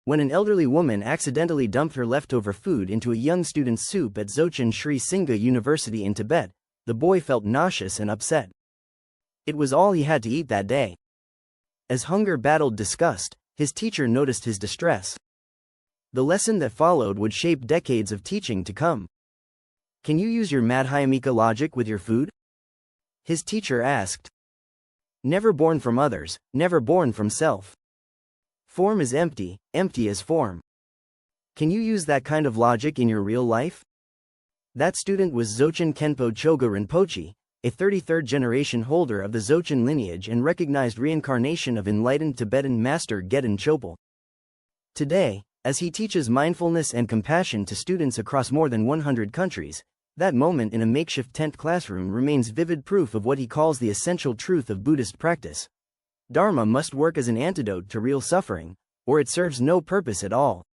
When an elderly woman accidentally dumped her leftover food into a young student's soup at Dzogchen Shri Singha University in Tibet, the boy felt nauseous and upset. It was all he had to eat that day. As hunger battled disgust, his teacher noticed his distress. The lesson that followed would shape decades of teaching to come. Can you use your Madhyamika logic with your food? His teacher asked. Never born from others, never born from self. Form is empty, empty is form. Can you use that kind of logic in your real life? That student was Dzogchen Khenpo Choga Rinpoche, a 33rd generation holder of the Dzogchen lineage and recognized reincarnation of enlightened Tibetan master Gedon Chopal. Today, as he teaches mindfulness and compassion to students across more than 100 countries, that moment in a makeshift tent classroom remains vivid proof of what he calls the essential truth of Buddhist practice. Dharma must work as an antidote to real suffering, or it serves no purpose at all.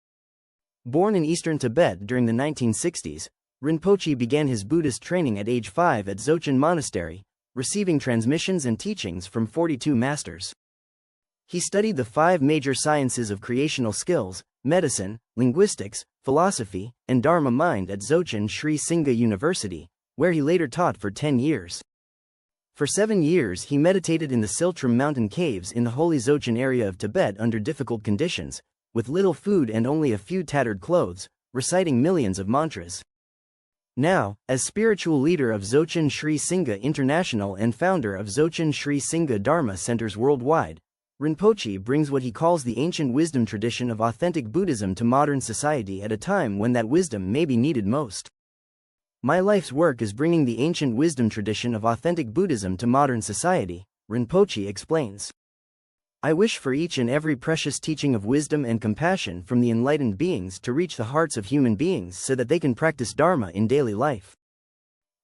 Born in eastern Tibet during the 1960s, Rinpoche began his Buddhist training at age 5 at Dzogchen Monastery, receiving transmissions and teachings from 42 masters. He studied the 5 major sciences of creational skills, medicine, linguistics, philosophy, and Dharma mind at Dzogchen Shri Singha University, where he later taught for 10 years. For 7 years he meditated in the Siltram mountain caves in the holy Dzogchen area of Tibet under difficult conditions, with little food and only a few tattered clothes, reciting millions of mantras. Now, as spiritual leader of Dzogchen Shri Singha International and founder of Dzogchen Shri Singha Dharma centers worldwide, Rinpoche brings what he calls the ancient wisdom tradition of authentic Buddhism to modern society at a time when that wisdom may be needed most. My life's work is bringing the ancient wisdom tradition of authentic Buddhism to modern society, Rinpoche explains. I wish for each and every precious teaching of wisdom and compassion from the enlightened beings to reach the hearts of human beings so that they can practice Dharma in daily life.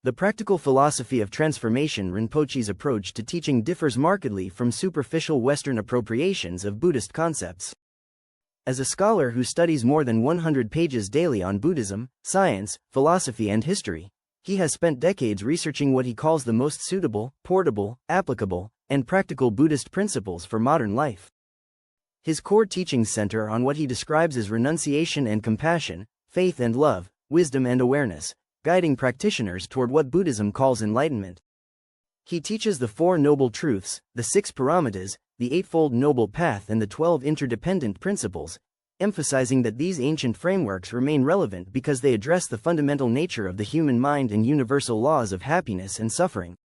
The practical philosophy of transformation. Rinpoche's approach to teaching differs markedly from superficial Western appropriations of Buddhist concepts. As a scholar who studies more than 100 pages daily on Buddhism, science, philosophy and history, he has spent decades researching what he calls the most suitable, portable, applicable, and practical Buddhist principles for modern life. His core teachings center on what he describes as renunciation and compassion, faith and love, wisdom and awareness, guiding practitioners toward what Buddhism calls enlightenment. He teaches the 4 Noble Truths, the 6 Paramitas, the Eightfold Noble Path and the 12 Interdependent Principles, emphasizing that these ancient frameworks remain relevant because they address the fundamental nature of the human mind and universal laws of happiness and suffering.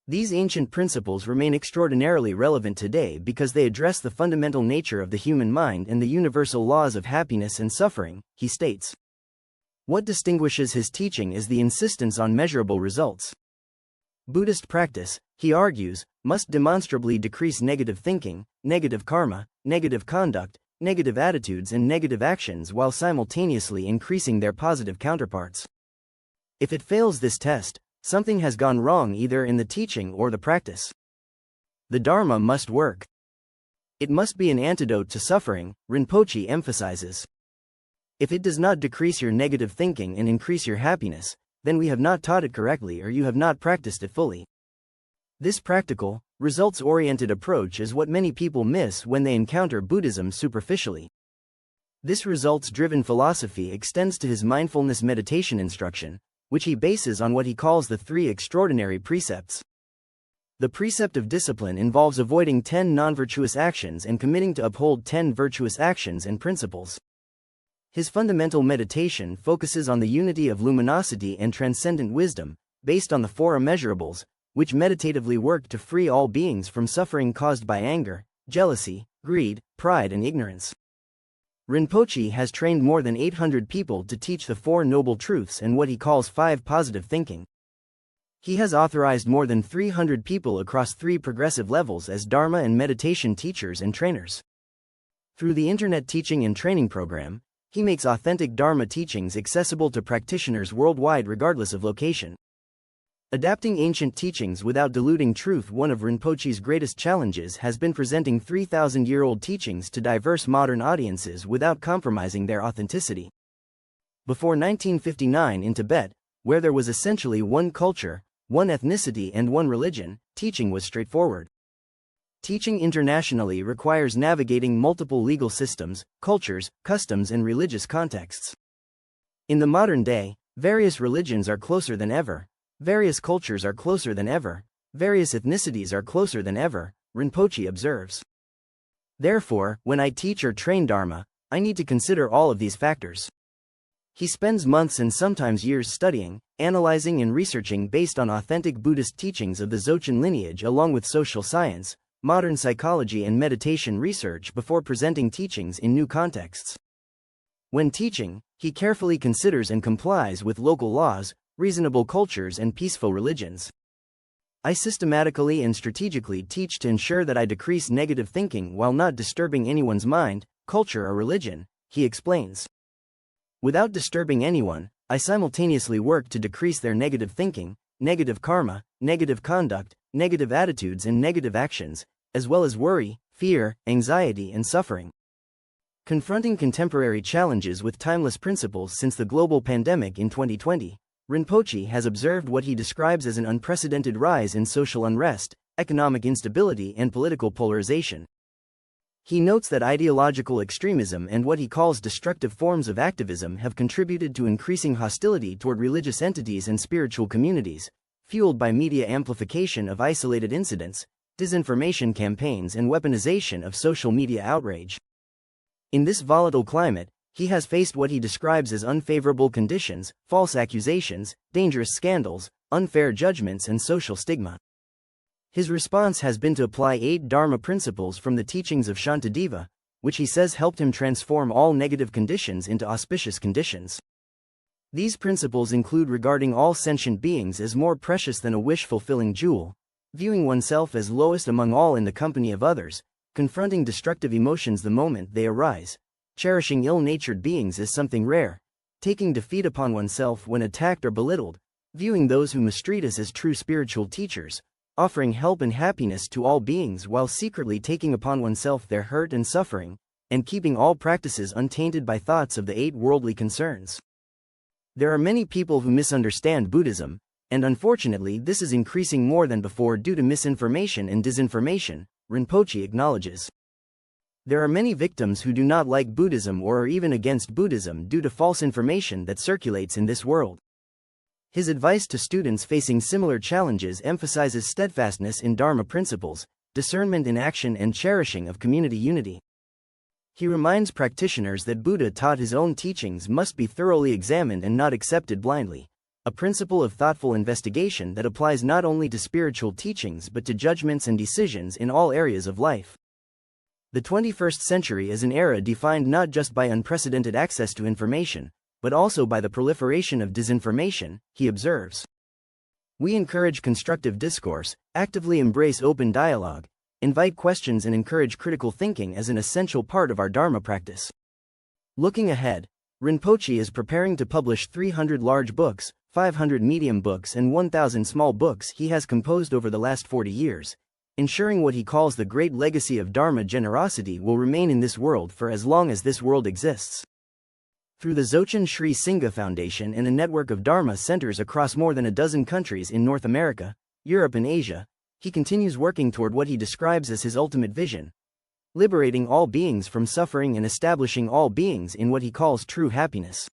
These ancient principles remain extraordinarily relevant today because they address the fundamental nature of the human mind and the universal laws of happiness and suffering, he states. What distinguishes his teaching is the insistence on measurable results. Buddhist practice, he argues, must demonstrably decrease negative thinking, negative karma, negative conduct, negative attitudes and negative actions while simultaneously increasing their positive counterparts. If it fails this test, something has gone wrong either in the teaching or the practice. The Dharma must work. It must be an antidote to suffering, Rinpoche emphasizes. If it does not decrease your negative thinking and increase your happiness, then we have not taught it correctly or you have not practiced it fully. This practical, results-oriented approach is what many people miss when they encounter Buddhism superficially. This results-driven philosophy extends to his mindfulness meditation instruction, which he bases on what he calls the 3 extraordinary precepts. The precept of discipline involves avoiding 10 non-virtuous actions and committing to uphold 10 virtuous actions and principles. His fundamental meditation focuses on the unity of luminosity and transcendent wisdom, based on the 4 immeasurables, which meditatively work to free all beings from suffering caused by anger, jealousy, greed, pride and ignorance. Rinpoche has trained more than 800 people to teach the 4 Noble Truths and what he calls 5 positive thinking. He has authorized more than 300 people across 3 progressive levels as Dharma and meditation teachers and trainers. Through the Internet Teaching and Training Program, he makes authentic Dharma teachings accessible to practitioners worldwide regardless of location. Adapting ancient teachings without diluting truth. One of Rinpoche's greatest challenges has been presenting 3,000-year-old teachings to diverse modern audiences without compromising their authenticity. Before 1959 in Tibet, where there was essentially one culture, one ethnicity and one religion, teaching was straightforward. Teaching internationally requires navigating multiple legal systems, cultures, customs, and religious contexts. In the modern day, various religions are closer than ever, various cultures are closer than ever, various ethnicities are closer than ever, Rinpoche observes. Therefore, when I teach or train Dharma, I need to consider all of these factors. He spends months and sometimes years studying, analyzing and researching based on authentic Buddhist teachings of the Dzogchen lineage along with social science, modern psychology and meditation research before presenting teachings in new contexts. When teaching, he carefully considers and complies with local laws, reasonable cultures and peaceful religions. I systematically and strategically teach to ensure that I decrease negative thinking while not disturbing anyone's mind, culture or religion, he explains. Without disturbing anyone, I simultaneously work to decrease their negative thinking, negative karma, negative conduct, negative attitudes and negative actions, as well as worry, fear, anxiety and suffering. Confronting contemporary challenges with timeless principles since the global pandemic in 2020, Rinpoche has observed what he describes as an unprecedented rise in social unrest, economic instability and political polarization. He notes that ideological extremism and what he calls destructive forms of activism have contributed to increasing hostility toward religious entities and spiritual communities, fueled by media amplification of isolated incidents, disinformation campaigns and weaponization of social media outrage. In this volatile climate, he has faced what he describes as unfavorable conditions, false accusations, dangerous scandals, unfair judgments and social stigma. His response has been to apply 8 Dharma principles from the teachings of Shantideva, which he says helped him transform all negative conditions into auspicious conditions. These principles include regarding all sentient beings as more precious than a wish-fulfilling jewel, viewing oneself as lowest among all in the company of others, confronting destructive emotions the moment they arise, cherishing ill-natured beings as something rare, taking defeat upon oneself when attacked or belittled, viewing those who mistreat us as true spiritual teachers, offering help and happiness to all beings while secretly taking upon oneself their hurt and suffering, and keeping all practices untainted by thoughts of the 8 worldly concerns. There are many people who misunderstand Buddhism, and unfortunately this is increasing more than before due to misinformation and disinformation, Rinpoche acknowledges. There are many victims who do not like Buddhism or are even against Buddhism due to false information that circulates in this world. His advice to students facing similar challenges emphasizes steadfastness in Dharma principles, discernment in action and cherishing of community unity. He reminds practitioners that Buddha taught his own teachings must be thoroughly examined and not accepted blindly, a principle of thoughtful investigation that applies not only to spiritual teachings but to judgments and decisions in all areas of life. The 21st century is an era defined not just by unprecedented access to information, but also by the proliferation of disinformation, he observes. We encourage constructive discourse, actively embrace open dialogue, invite questions and encourage critical thinking as an essential part of our Dharma practice. Looking ahead, Rinpoche is preparing to publish 300 large books, 500 medium books and 1,000 small books he has composed over the last 40 years, ensuring what he calls the great legacy of Dharma generosity will remain in this world for as long as this world exists. Through the Dzogchen Shri Singha Foundation and a network of Dharma centers across more than a dozen countries in North America, Europe and Asia, he continues working toward what he describes as his ultimate vision, liberating all beings from suffering and establishing all beings in what he calls true happiness.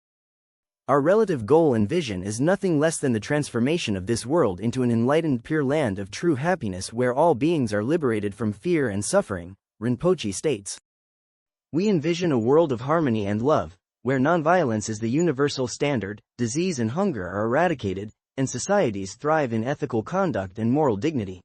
Our relative goal and vision is nothing less than the transformation of this world into an enlightened pure land of true happiness where all beings are liberated from fear and suffering, Rinpoche states. We envision a world of harmony and love, where nonviolence is the universal standard, disease and hunger are eradicated, and societies thrive in ethical conduct and moral dignity.